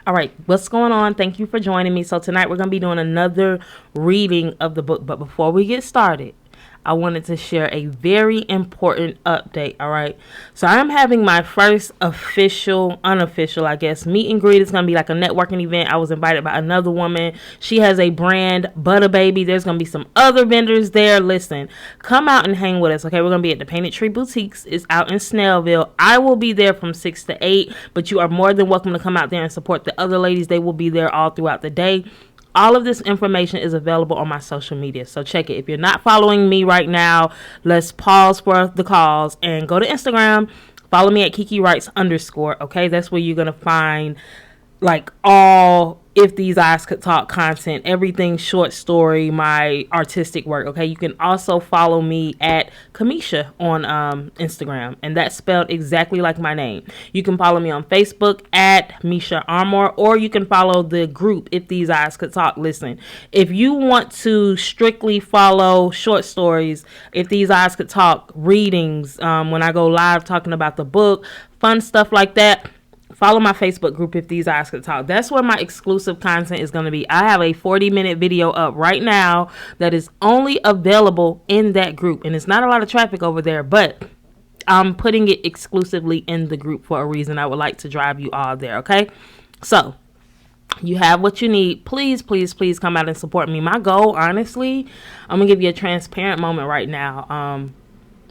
All right, what's going on? Thank you for joining me. So tonight we're going to be doing another reading of the book. But before we get started, I wanted to share a very important update. All right. So I'm having my first unofficial, I guess, meet and greet. It's going to be like a networking event. I was invited by another woman. She has a brand, Butter Baby. There's going to be some other vendors there. Listen, come out and hang with us. Okay. We're going to be at the Painted Tree Boutiques. It's out in Snellville. I will be there from 6 to 8, but you are more than welcome to come out there and support the other ladies. They will be there all throughout the day. All of this information is available on my social media, so check it. If you're not following me right now, let's pause for the cause and go to Instagram. Follow me at Kiki Writes _. Okay, that's where you're gonna find like all If These Eyes Could Talk content, everything short story, my artistic work. Okay, you can also follow me at Kamisha on Instagram, and that's spelled exactly like my name. You can follow me on Facebook at Misha Armour, or you can follow the group If These Eyes Could Talk. Listen, if you want to strictly follow short stories, If These Eyes Could Talk readings, when I go live talking about the book, fun stuff like that, follow my Facebook group If These Eyes Could Talk. That's where my exclusive content is going to be. I have a 40-minute video up right now that is only available in that group. And it's not a lot of traffic over there, but I'm putting it exclusively in the group for a reason. I would like to drive you all there, okay? So, you have what you need. Please, please, please come out and support me. My goal, honestly, I'm going to give you a transparent moment right now.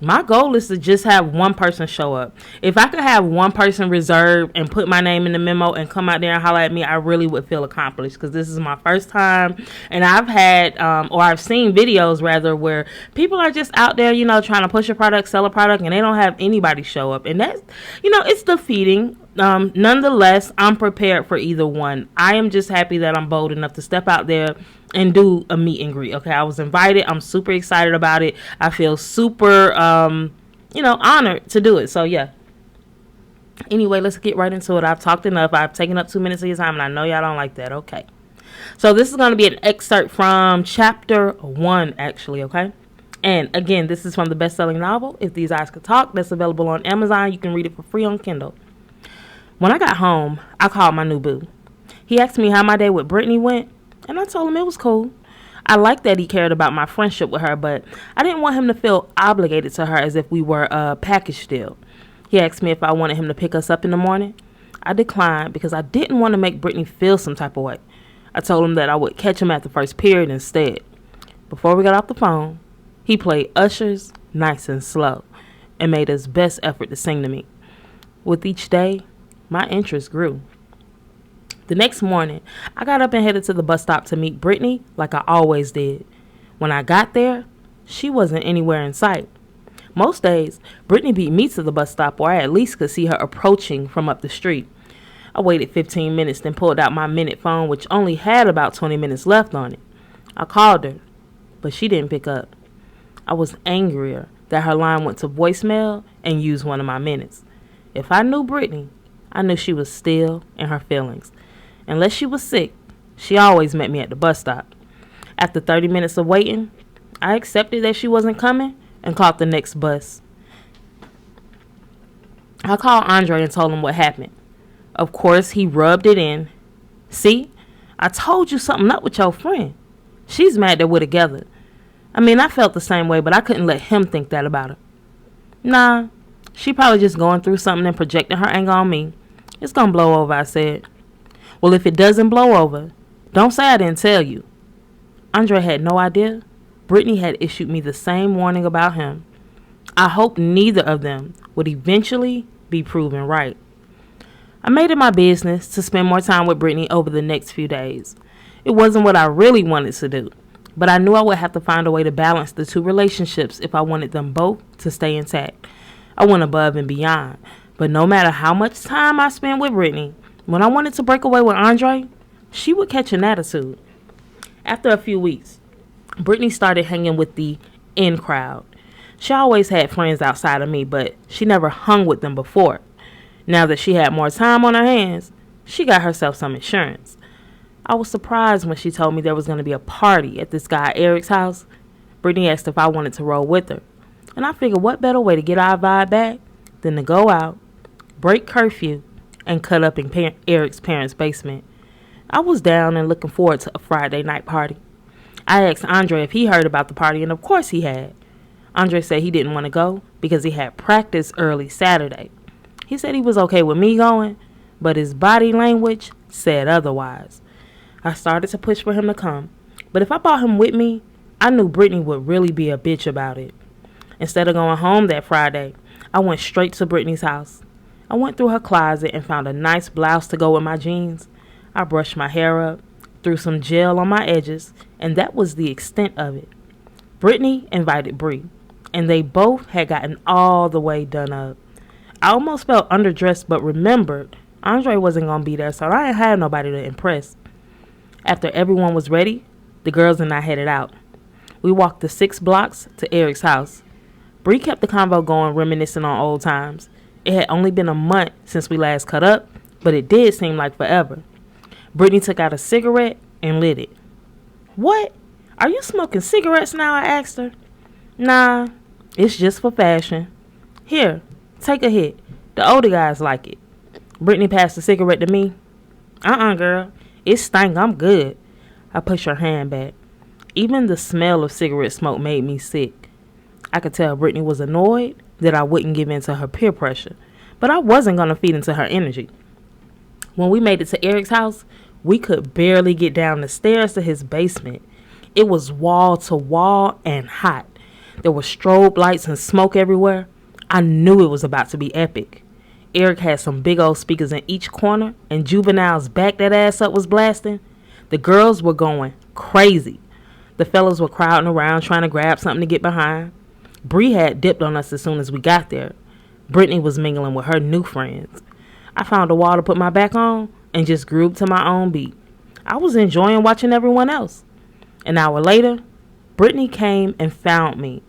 My goal is to just have one person show up. If I could have one person reserve and put my name in the memo and come out there and holler at me, I really would feel accomplished, because this is my first time. And I've had, or I've seen videos rather, where people are just out there, trying to push a product, sell a product, and they don't have anybody show up. And that's, it's defeating. Nonetheless, I'm prepared for either one. I am just happy that I'm bold enough to step out there and do a meet and greet. Okay, I was invited. I'm super excited about it. I feel super, honored to do it. So yeah. Anyway, let's get right into it. I've talked enough. I've taken up 2 minutes of your time, and I know y'all don't like that. Okay. So this is going to be an excerpt from chapter 1, actually. Okay. And again, this is from the best-selling novel, If These Eyes Could Talk. That's available on Amazon. You can read it for free on Kindle. When I got home, I called my new boo. He asked me how my day with Brittany went, and I told him it was cool. I liked that he cared about my friendship with her, but I didn't want him to feel obligated to her as if we were a package deal. He asked me if I wanted him to pick us up in the morning. I declined because I didn't want to make Brittany feel some type of way. I told him that I would catch him at the first period instead. Before we got off the phone, he played Usher's Nice and Slow and made his best effort to sing to me. With each day, my interest grew. The next morning, I got up and headed to the bus stop to meet Brittany like I always did. When I got there, she wasn't anywhere in sight. Most days, Brittany beat me to the bus stop, or I at least could see her approaching from up the street. I waited 15 minutes, then pulled out my minute phone, which only had about 20 minutes left on it. I called her, but she didn't pick up. I was angrier that her line went to voicemail and used one of my minutes. If I knew Brittany, I knew she was still in her feelings. Unless she was sick, she always met me at the bus stop. After 30 minutes of waiting, I accepted that she wasn't coming and caught the next bus. I called Andre and told him what happened. Of course, he rubbed it in. See, I told you something up with your friend. She's mad that we're together. I felt the same way, but I couldn't let him think that about her. Nah, she probably just going through something and projecting her anger on me. It's gonna blow over, I said. Well, if it doesn't blow over, don't say I didn't tell you. Andre had no idea Brittany had issued me the same warning about him. I hoped neither of them would eventually be proven right. I made it my business to spend more time with Brittany over the next few days. It wasn't what I really wanted to do, but I knew I would have to find a way to balance the two relationships if I wanted them both to stay intact. I went above and beyond, but no matter how much time I spent with Brittany, when I wanted to break away with Andre, she would catch an attitude. After a few weeks, Brittany started hanging with the in crowd. She always had friends outside of me, but she never hung with them before. Now that she had more time on her hands, she got herself some insurance. I was surprised when she told me there was going to be a party at this guy Eric's house. Brittany asked if I wanted to roll with her, and I figured what better way to get our vibe back than to go out, break curfew, and cut up in Eric's parents' basement. I was down and looking forward to a Friday night party. I asked Andre if he heard about the party, and of course he had. Andre said he didn't want to go because he had practice early Saturday. He said he was okay with me going, but his body language said otherwise. I started to push for him to come, but if I brought him with me, I knew Brittany would really be a bitch about it. Instead of going home that Friday, I went straight to Brittany's house. I went through her closet and found a nice blouse to go with my jeans. I brushed my hair up, threw some gel on my edges, and that was the extent of it. Brittany invited Bree, and they both had gotten all the way done up. I almost felt underdressed, but remembered Andre wasn't going to be there, so I didn't have nobody to impress. After everyone was ready, the girls and I headed out. We walked the 6 blocks to Eric's house. Bree kept the convo going, reminiscing on old times. It had only been a month since we last cut up, but it did seem like forever. Brittany took out a cigarette and lit it. "What? Are you smoking cigarettes now?" I asked her. "Nah, it's just for fashion." "Here, take a hit. The older guys like it." Brittany passed the cigarette to me. Girl. It stank. I'm good." I pushed her hand back. Even the smell of cigarette smoke made me sick. I could tell Brittany was annoyed that I wouldn't give in to her peer pressure, but I wasn't going to feed into her energy. When we made it to Eric's house, we could barely get down the stairs to his basement. It was wall to wall and hot. There were strobe lights and smoke everywhere. I knew it was about to be epic. Eric had some big old speakers in each corner, and Juvenile's Back That Ass Up was blasting. The girls were going crazy. The fellas were crowding around trying to grab something to get behind. Bree had dipped on us as soon as we got there. Brittany was mingling with her new friends. I found a wall to put my back on and just grooved to my own beat. I was enjoying watching everyone else. An hour later, Brittany came and found me.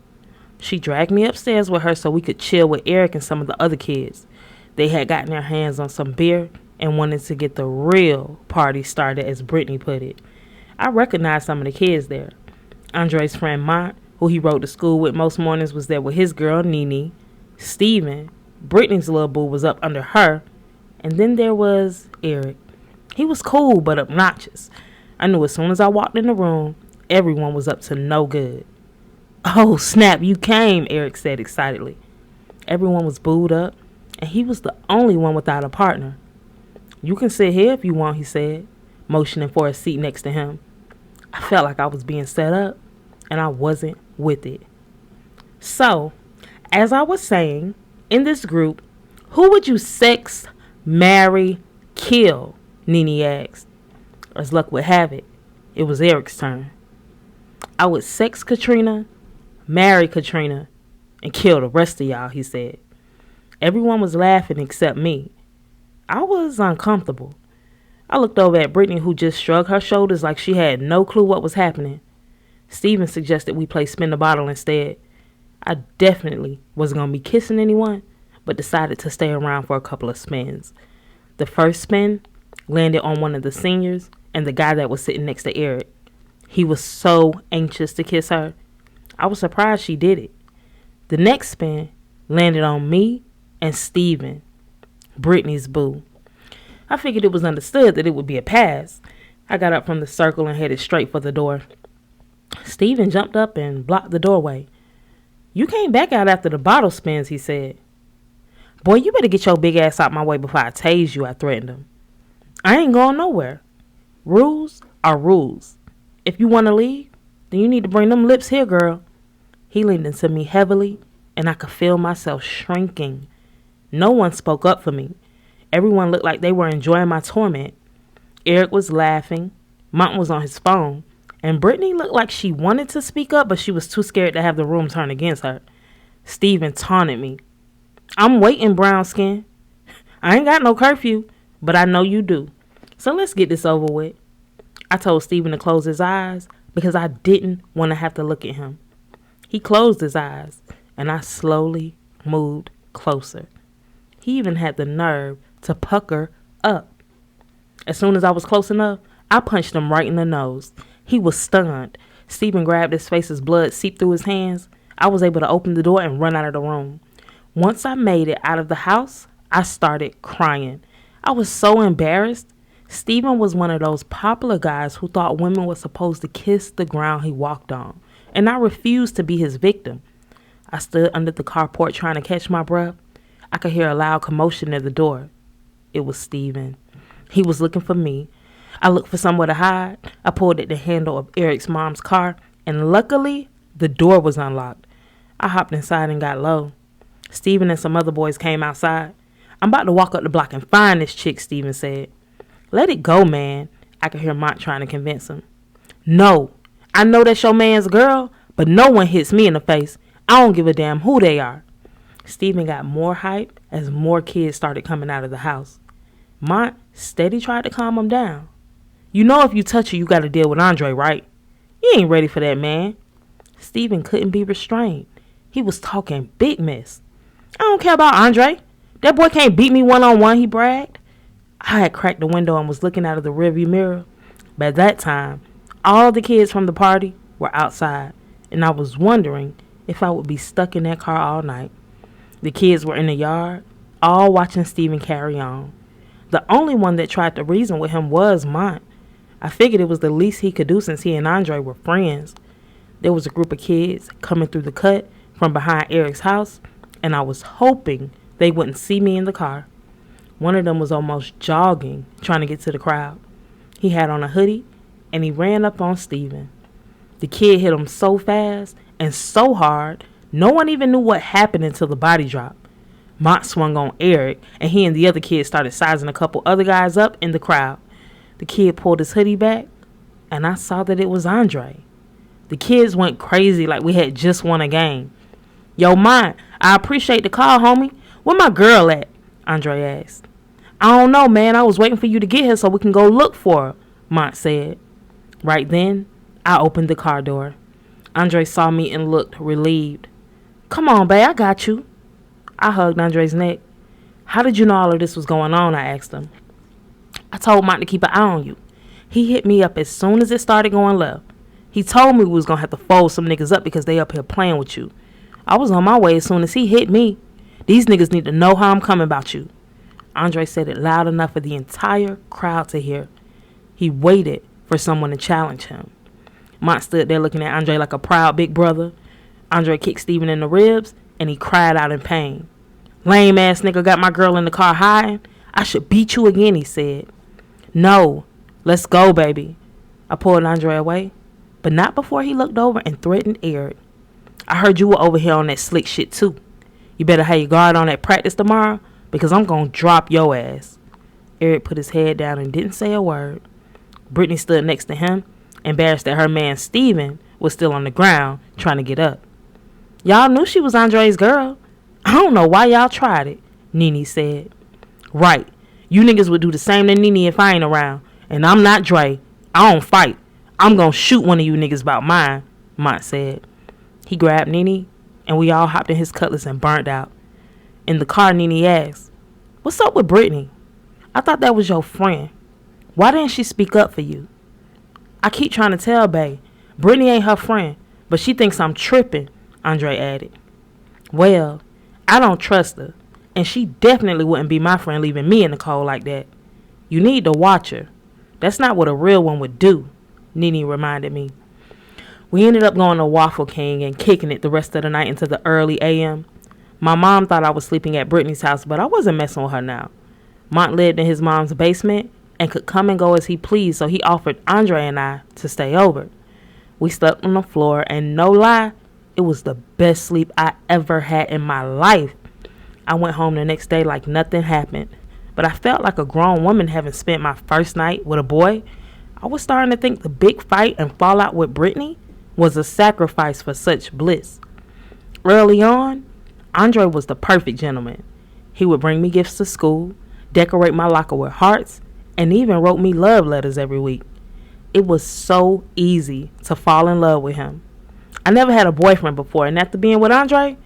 She dragged me upstairs with her so we could chill with Eric and some of the other kids. They had gotten their hands on some beer and wanted to get the real party started, as Brittany put it. I recognized some of the kids there. Andre's friend Mont, who he rode to school with most mornings, was there with his girl Nene. Steven, Brittany's little boo, was up under her. And then there was Eric. He was cool but obnoxious. I knew as soon as I walked in the room, everyone was up to no good. "Oh, snap, you came," Eric said excitedly. Everyone was booed up, and he was the only one without a partner. "You can sit here if you want," he said, motioning for a seat next to him. I felt like I was being set up, and I wasn't with it. So, as I was saying, in this group, who would you sex, marry, kill? Nene asked. As luck would have it, it was Eric's turn. "I would sex Katrina, marry Katrina, and kill the rest of y'all," he said. Everyone was laughing except me. I was uncomfortable. I looked over at Brittany, who just shrugged her shoulders like she had no clue what was happening. Steven suggested we play spin the bottle instead. I definitely wasn't going to be kissing anyone, but decided to stay around for a couple of spins. The first spin landed on one of the seniors and the guy that was sitting next to Eric. He was so anxious to kiss her. I was surprised she did it. The next spin landed on me and Steven, Brittany's boo. I figured it was understood that it would be a pass. I got up from the circle and headed straight for the door. Steven jumped up and blocked the doorway. "You came back out after the bottle spins," he said. "Boy, you better get your big ass out my way before I tase you," I threatened him. "I ain't going nowhere. Rules are rules. If you want to leave, then you need to bring them lips here, girl." He leaned into me heavily, and I could feel myself shrinking. No one spoke up for me. Everyone looked like they were enjoying my torment. Eric was laughing. Mont was on his phone. And Brittany looked like she wanted to speak up, but she was too scared to have the room turn against her. Steven taunted me. "I'm waiting, brown skin. I ain't got no curfew, but I know you do. So let's get this over with." I told Steven to close his eyes because I didn't want to have to look at him. He closed his eyes, and I slowly moved closer. He even had the nerve to pucker up. As soon as I was close enough, I punched him right in the nose. He was stunned. Steven grabbed his face as blood seeped through his hands. I was able to open the door and run out of the room. Once I made it out of the house, I started crying. I was so embarrassed. Steven was one of those popular guys who thought women were supposed to kiss the ground he walked on, and I refused to be his victim. I stood under the carport trying to catch my breath. I could hear a loud commotion at the door. It was Steven. He was looking for me. I looked for somewhere to hide. I pulled at the handle of Eric's mom's car, and luckily, the door was unlocked. I hopped inside and got low. Steven and some other boys came outside. I'm about to walk up the block and find this chick, Steven said. Let it go, man. I could hear Mont trying to convince him. No, I know that's your man's girl, but no one hits me in the face. I don't give a damn who they are. Steven got more hype as more kids started coming out of the house. Mont steady tried to calm him down. You know if you touch her, you got to deal with Andre, right? You ain't ready for that, man. Steven couldn't be restrained. He was talking big mess. I don't care about Andre. That boy can't beat me one-on-one, he bragged. I had cracked the window and was looking out of the rearview mirror. By that time, all the kids from the party were outside, and I was wondering if I would be stuck in that car all night. The kids were in the yard, all watching Steven carry on. The only one that tried to reason with him was Mont. I figured it was the least he could do since he and Andre were friends. There was a group of kids coming through the cut from behind Eric's house, and I was hoping they wouldn't see me in the car. One of them was almost jogging, trying to get to the crowd. He had on a hoodie, and he ran up on Steven. The kid hit him so fast and so hard, no one even knew what happened until the body dropped. Mont swung on Eric, and he and the other kid started sizing a couple other guys up in the crowd. The kid pulled his hoodie back, and I saw that it was Andre. The kids went crazy like we had just won a game. Yo, Mont, I appreciate the call, homie. Where my girl at? Andre asked. I don't know, man. I was waiting for you to get here so we can go look for her, Mont said. Right then, I opened the car door. Andre saw me and looked relieved. Come on, babe, I got you. I hugged Andre's neck. How did you know all of this was going on? I asked him. I told Mont to keep an eye on you. He hit me up as soon as it started going left. He told me we was going to have to fold some niggas up because they up here playing with you. I was on my way as soon as he hit me. These niggas need to know how I'm coming about you. Andre said it loud enough for the entire crowd to hear. He waited for someone to challenge him. Mont stood there looking at Andre like a proud big brother. Andre kicked Steven in the ribs, and he cried out in pain. Lame ass nigga got my girl in the car hiding. I should beat you again, he said. No, let's go, baby. I pulled Andre away, but not before he looked over and threatened Eric. I heard you were over here on that slick shit too. You better have your guard on at practice tomorrow, because I'm going to drop your ass. Eric put his head down and didn't say a word. Brittany stood next to him, embarrassed that her man Steven was still on the ground trying to get up. Y'all knew she was Andre's girl. I don't know why y'all tried it, Nene said. Right. You niggas would do the same to Nene if I ain't around. And I'm not Dre. I don't fight. I'm going to shoot one of you niggas about mine, Mont said. He grabbed Nene, and we all hopped in his Cutlass and burnt out. In the car, Nene asked, What's up with Brittany? I thought that was your friend. Why didn't she speak up for you? I keep trying to tell Bae. Brittany ain't her friend, but she thinks I'm tripping, Andre added. Well, I don't trust her, and she definitely wouldn't be my friend leaving me in the cold like that. You need to watch her. That's not what a real one would do, Nene reminded me. We ended up going to Waffle King and kicking it the rest of the night into the early a.m. My mom thought I was sleeping at Brittany's house, but I wasn't messing with her now. Mont lived in his mom's basement and could come and go as he pleased, so he offered Andre and I to stay over. We slept on the floor, and no lie, it was the best sleep I ever had in my life. I went home the next day like nothing happened, but I felt like a grown woman having spent my first night with a boy. I was starting to think the big fight and fallout with Brittany was a sacrifice for such bliss. Early on, Andre was the perfect gentleman. He would bring me gifts to school, decorate my locker with hearts, and even wrote me love letters every week. It was so easy to fall in love with him. I never had a boyfriend before, and after being with Andre,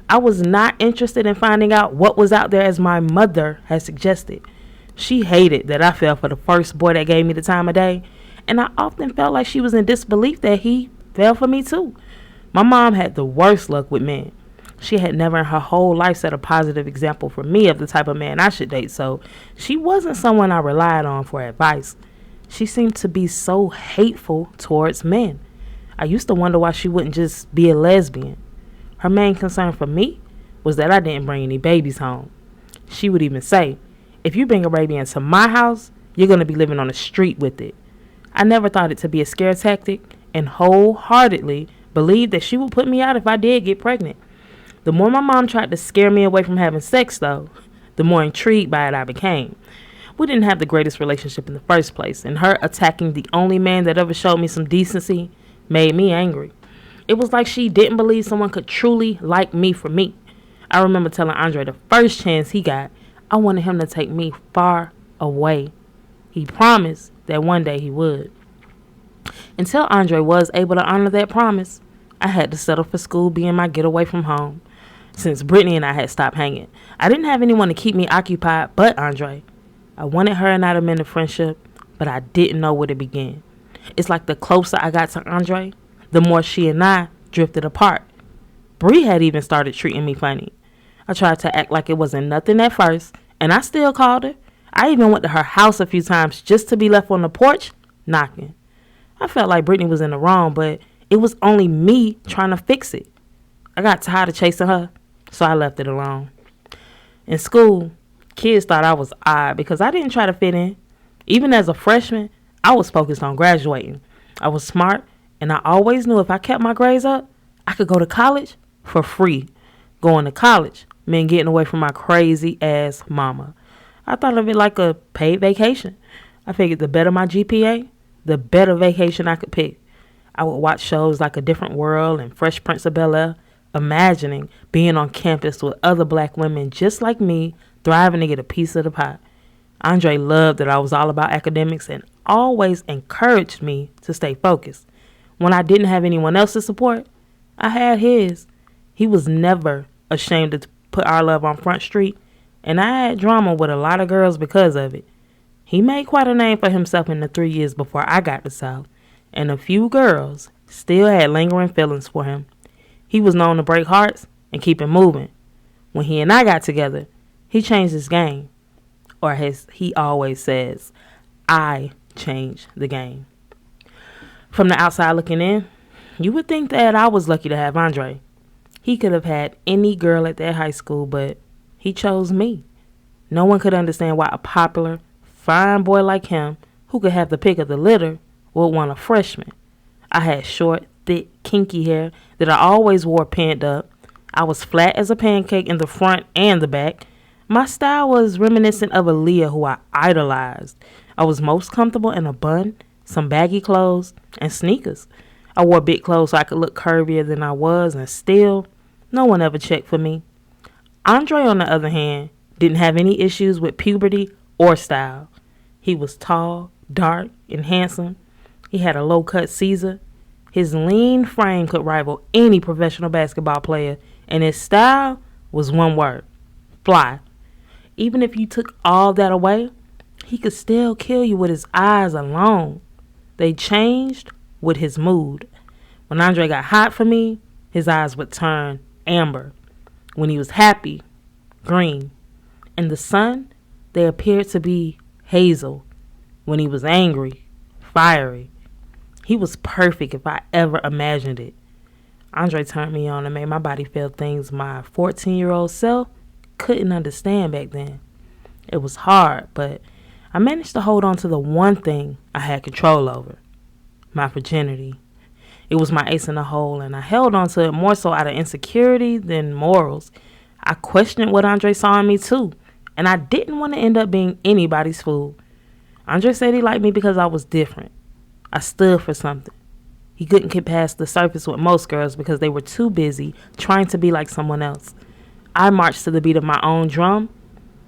I was not interested in finding out what was out there as my mother had suggested. She hated that I fell for the first boy that gave me the time of day, and I often felt like she was in disbelief that he fell for me too. My mom had the worst luck with men. She had never in her whole life set a positive example for me of the type of man I should date, so she wasn't someone I relied on for advice. She seemed to be so hateful towards men. I used to wonder why she wouldn't just be a lesbian. Her main concern for me was that I didn't bring any babies home. She would even say, if you bring a baby into my house, you're going to be living on the street with it. I never thought it to be a scare tactic and wholeheartedly believed that she would put me out if I did get pregnant. The more my mom tried to scare me away from having sex, though, the more intrigued by it I became. We didn't have the greatest relationship in the first place, and her attacking the only man that ever showed me some decency made me angry. It was like she didn't believe someone could truly like me for me. I remember telling Andre the first chance he got, I wanted him to take me far away. He promised that one day he would. Until Andre was able to honor that promise, I had to settle for school being my getaway from home. Since Brittany and I had stopped hanging, I didn't have anyone to keep me occupied but Andre. I wanted her and I to mend a friendship, but I didn't know where to begin. It's like the closer I got to Andre, the more she and I drifted apart. Bree had even started treating me funny. I tried to act like it wasn't nothing at first, and I still called her. I even went to her house a few times just to be left on the porch, knocking. I felt like Brittany was in the wrong, but it was only me trying to fix it. I got tired of chasing her, so I left it alone. In school, kids thought I was odd because I didn't try to fit in. Even as a freshman, I was focused on graduating. I was smart, and I always knew if I kept my grades up, I could go to college for free. Going to college meant getting away from my crazy-ass mama. I thought of it like a paid vacation. I figured the better my GPA, the better vacation I could pick. I would watch shows like A Different World and Fresh Prince of Bel-Air, imagining being on campus with other black women just like me, thriving to get a piece of the pie. Andre loved that I was all about academics and always encouraged me to stay focused. When I didn't have anyone else to support, I had his. He was never ashamed to put our love on Front Street, and I had drama with a lot of girls because of it. He made quite a name for himself in the 3 years before I got to South, and a few girls still had lingering feelings for him. He was known to break hearts and keep it moving. When he and I got together, he changed his game. Or as he always says, I changed the game. From the outside looking in, you would think that I was lucky to have Andre. He could have had any girl at that high school, but he chose me. No one could understand why a popular, fine boy like him, who could have the pick of the litter, would want a freshman. I had short, thick, kinky hair that I always wore pinned up. I was flat as a pancake in the front and the back. My style was reminiscent of Aaliyah, who I idolized. I was most comfortable in a bun, some baggy clothes, and sneakers. I wore big clothes so I could look curvier than I was, and still, no one ever checked for me. Andre, on the other hand, didn't have any issues with puberty or style. He was tall, dark, and handsome. He had a low-cut Caesar. His lean frame could rival any professional basketball player, and his style was one word: fly. Even if you took all that away, he could still kill you with his eyes alone. They changed with his mood. When Andre got hot for me, his eyes would turn amber. When he was happy, green. In the sun, they appeared to be hazel. When he was angry, fiery. He was perfect if I ever imagined it. Andre turned me on and made my body feel things my 14-year-old self couldn't understand back then. It was hard, but I managed to hold on to the one thing I had control over: my virginity. It was my ace in the hole, and I held on to it more so out of insecurity than morals. I questioned what Andre saw in me too, and I didn't want to end up being anybody's fool. Andre said he liked me because I was different. I stood for something. He couldn't get past the surface with most girls because they were too busy trying to be like someone else. I marched to the beat of my own drum.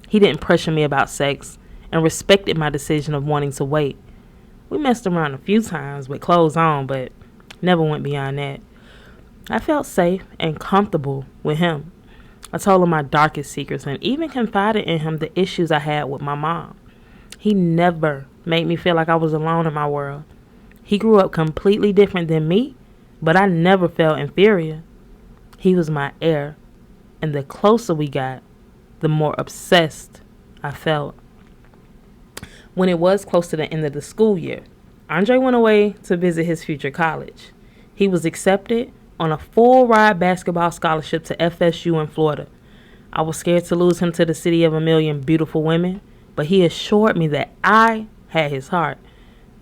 He didn't pressure me about sex and respected my decision of wanting to wait. We messed around a few times with clothes on, but never went beyond that. I felt safe and comfortable with him. I told him my darkest secrets and even confided in him the issues I had with my mom. He never made me feel like I was alone in my world. He grew up completely different than me, but I never felt inferior. He was my heir, And the closer we got, the more obsessed I felt. When it was close to the end of the school year, Andre went away to visit his future college. He was accepted on a full ride basketball scholarship to FSU in Florida. I was scared to lose him to the city of a million beautiful women, but he assured me that I had his heart.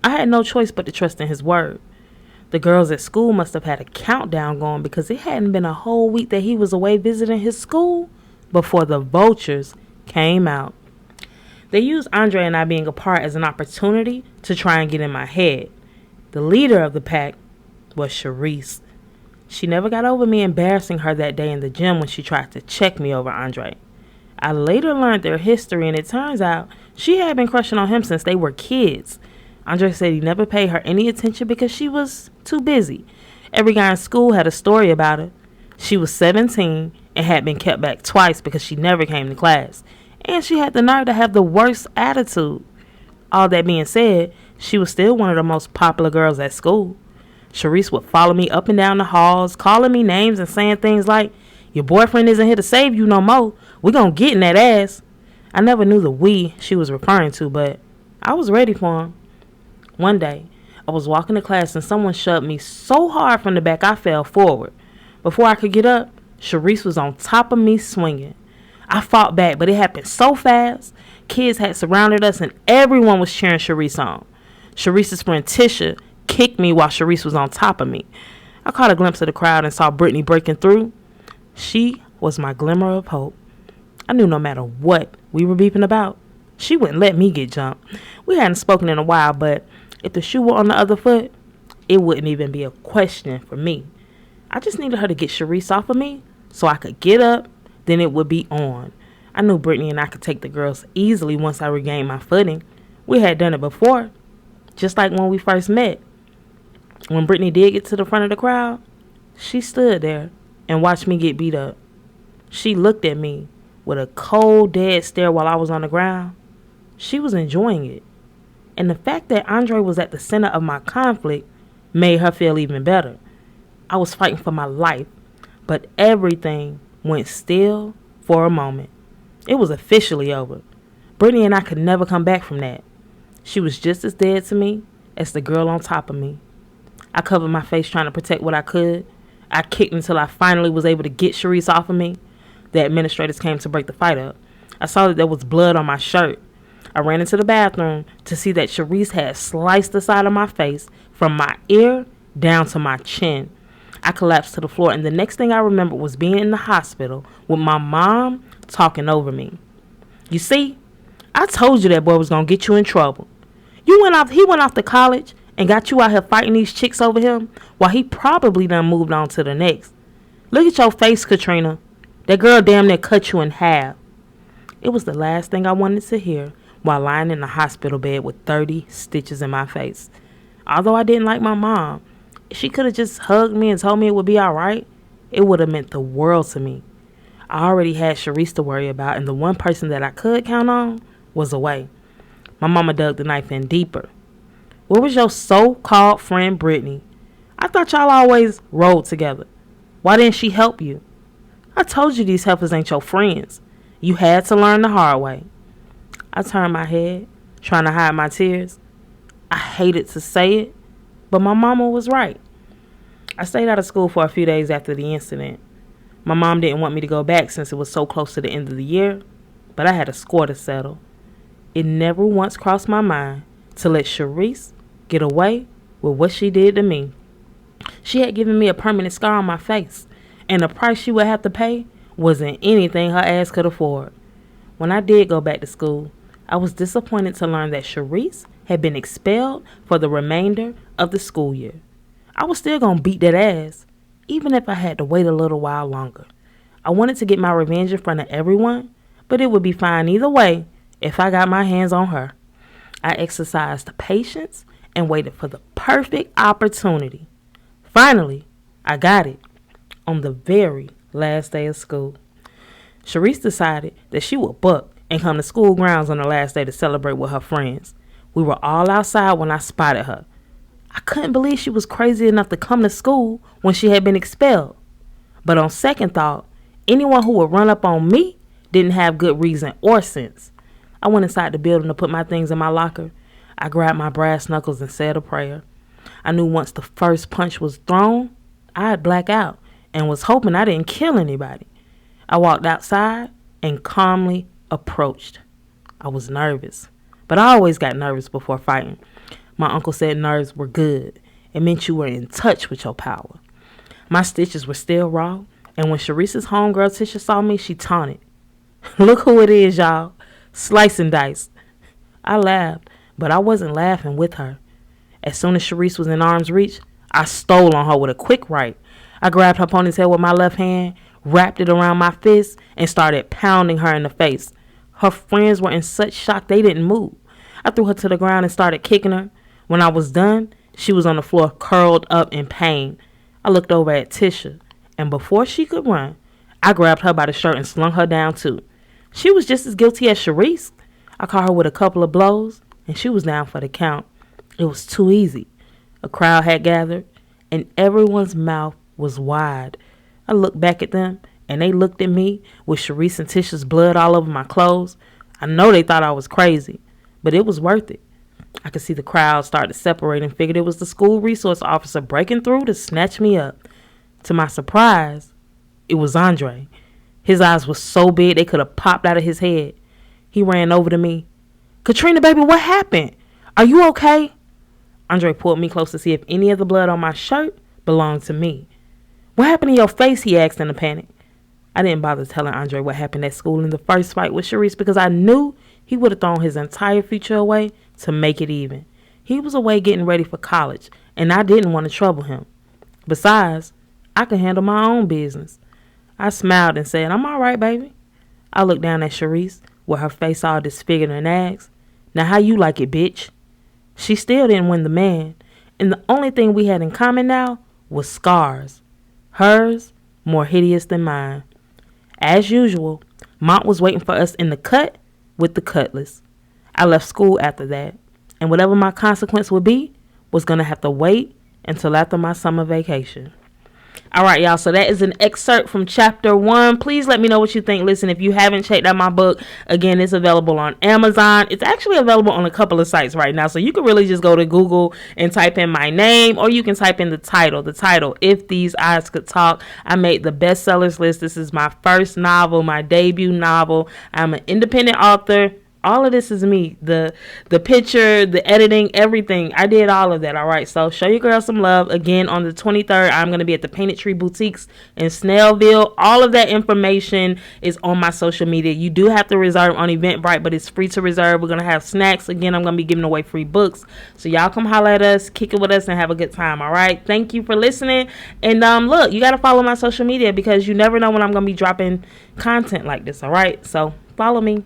I had no choice but to trust in his word. The girls at school must have had a countdown going because it hadn't been a whole week that he was away visiting his school before the vultures came out. They used Andre and I being apart as an opportunity to try and get in my head. The leader of the pack was Sharice. She never got over me embarrassing her that day in the gym when she tried to check me over Andre. I later learned their history, and it turns out she had been crushing on him since they were kids. Andre said he never paid her any attention because she was too busy. Every guy in school had a story about her. She was 17 and had been kept back twice because she never came to class. And she had the nerve to have the worst attitude. All that being said, she was still one of the most popular girls at school. Sharice would follow me up and down the halls, calling me names and saying things like, "Your boyfriend isn't here to save you no more. We're going to get in that ass." I never knew the "we" she was referring to, but I was ready for him. One day, I was walking to class and someone shoved me so hard from the back I fell forward. Before I could get up, Sharice was on top of me swinging. I fought back, but it happened so fast. Kids had surrounded us and everyone was cheering Sharice on. Sharice's friend Tisha kicked me while Sharice was on top of me. I caught a glimpse of the crowd and saw Brittany breaking through. She was my glimmer of hope. I knew no matter what we were beeping about, she wouldn't let me get jumped. We hadn't spoken in a while, but if the shoe were on the other foot, it wouldn't even be a question for me. I just needed her to get Sharice off of me so I could get up, then it would be on. I knew Brittany and I could take the girls easily once I regained my footing. We had done it before, just like when we first met. When Brittany did get to the front of the crowd, she stood there and watched me get beat up. She looked at me with a cold, dead stare while I was on the ground. She was enjoying it. And the fact that Andre was at the center of my conflict made her feel even better. I was fighting for my life, but everything went still for a moment. It was officially over. Brittany and I could never come back from that. She was just as dead to me as the girl on top of me. I covered my face trying to protect what I could. I kicked until I finally was able to get Sharice off of me. The administrators came to break the fight up. I saw that there was blood on my shirt. I ran into the bathroom to see that Sharice had sliced the side of my face from my ear down to my chin. I collapsed to the floor, and the next thing I remember was being in the hospital with my mom talking over me. "You see, I told you that boy was going to get you in trouble. He went off to college and got you out here fighting these chicks over him while he probably done moved on to the next. Look at your face, Katrina. That girl damn near cut you in half." It was the last thing I wanted to hear while lying in the hospital bed with 30 stitches in my face. Although I didn't like my mom, if she could have just hugged me and told me it would be all right, it would have meant the world to me. I already had Sharice to worry about, and the one person that I could count on was away. My mama dug the knife in deeper. "Where was your so-called friend Brittany? I thought y'all always rode together. Why didn't she help you? I told you these helpers ain't your friends. You had to learn the hard way." I turned my head, trying to hide my tears. I hated to say it, but my mama was right. I stayed out of school for a few days after the incident. My mom didn't want me to go back since it was so close to the end of the year, but I had a score to settle. It never once crossed my mind to let Sharice get away with what she did to me. She had given me a permanent scar on my face, and the price she would have to pay wasn't anything her ass could afford. When I did go back to school, I was disappointed to learn that Sharice had been expelled for the remainder of the school year. I was still going to beat that ass, even if I had to wait a little while longer. I wanted to get my revenge in front of everyone, but it would be fine either way if I got my hands on her. I exercised patience and waited for the perfect opportunity. Finally, I got it on the very last day of school. Sharice decided that she would buck and come to school grounds on the last day to celebrate with her friends. We were all outside when I spotted her. I couldn't believe she was crazy enough to come to school when she had been expelled. But on second thought, anyone who would run up on me didn't have good reason or sense. I went inside the building to put my things in my locker. I grabbed my brass knuckles and said a prayer. I knew once the first punch was thrown, I'd black out and was hoping I didn't kill anybody. I walked outside and calmly approached. I was nervous, but I always got nervous before fighting. My uncle said nerves were good. It meant you were in touch with your power. My stitches were still raw, and when Sharice's homegirl Tisha saw me, she taunted. Look who it is, y'all. Slice and dice. I laughed, but I wasn't laughing with her. As soon as Sharice was in arm's reach, I stole on her with a quick right. I grabbed her ponytail with my left hand, wrapped it around my fist, and started pounding her in the face. Her friends were in such shock they didn't move. I threw her to the ground and started kicking her. When I was done, she was on the floor curled up in pain. I looked over at Tisha, and before she could run, I grabbed her by the shirt and slung her down too. She was just as guilty as Sharice. I caught her with a couple of blows, and she was down for the count. It was too easy. A crowd had gathered, and everyone's mouth was wide. I looked back at them, and they looked at me with Sharice and Tisha's blood all over my clothes. I know they thought I was crazy, but it was worth it. I could see the crowd start to separate and figured it was the school resource officer breaking through to snatch me up. To my surprise, it was Andre. His eyes were so big they could have popped out of his head. He ran over to me. "Katrina, baby, what happened? Are you okay?" Andre pulled me close to see if any of the blood on my shirt belonged to me. "What happened to your face?" he asked in a panic. I didn't bother telling Andre what happened at school in the first fight with Sharice because I knew he would have thrown his entire future away to make it even. He was away getting ready for college, and I didn't want to trouble him. Besides, I could handle my own business. I smiled and said, "I'm all right, baby." I looked down at Sharice with her face all disfigured and asked, "Now how you like it, bitch?" She still didn't win the man, and the only thing we had in common now was scars. Hers more hideous than mine. As usual, Mont was waiting for us in the cut with the cutlass. I left school after that, and whatever my consequence would be was going to have to wait until after my summer vacation. All right, y'all, so that is an excerpt from chapter 1. Please let me know what you think. Listen, if you haven't checked out my book, again, it's available on Amazon. It's actually available on a couple of sites right now, so you can really just go to Google and type in my name, or you can type in the title, If These Eyes Could Talk. I made the bestsellers list. This is my first novel, my debut novel. I'm an independent author. All of this is me. The picture, the editing, everything. I did all of that, all right? So show your girl some love. Again, on the 23rd, I'm going to be at the Painted Tree Boutiques in Snellville. All of that information is on my social media. You do have to reserve on Eventbrite, but it's free to reserve. We're going to have snacks. Again, I'm going to be giving away free books. So y'all come holler at us, kick it with us, and have a good time, all right? Thank you for listening. And look, you got to follow my social media because you never know when I'm going to be dropping content like this, all right? So follow me.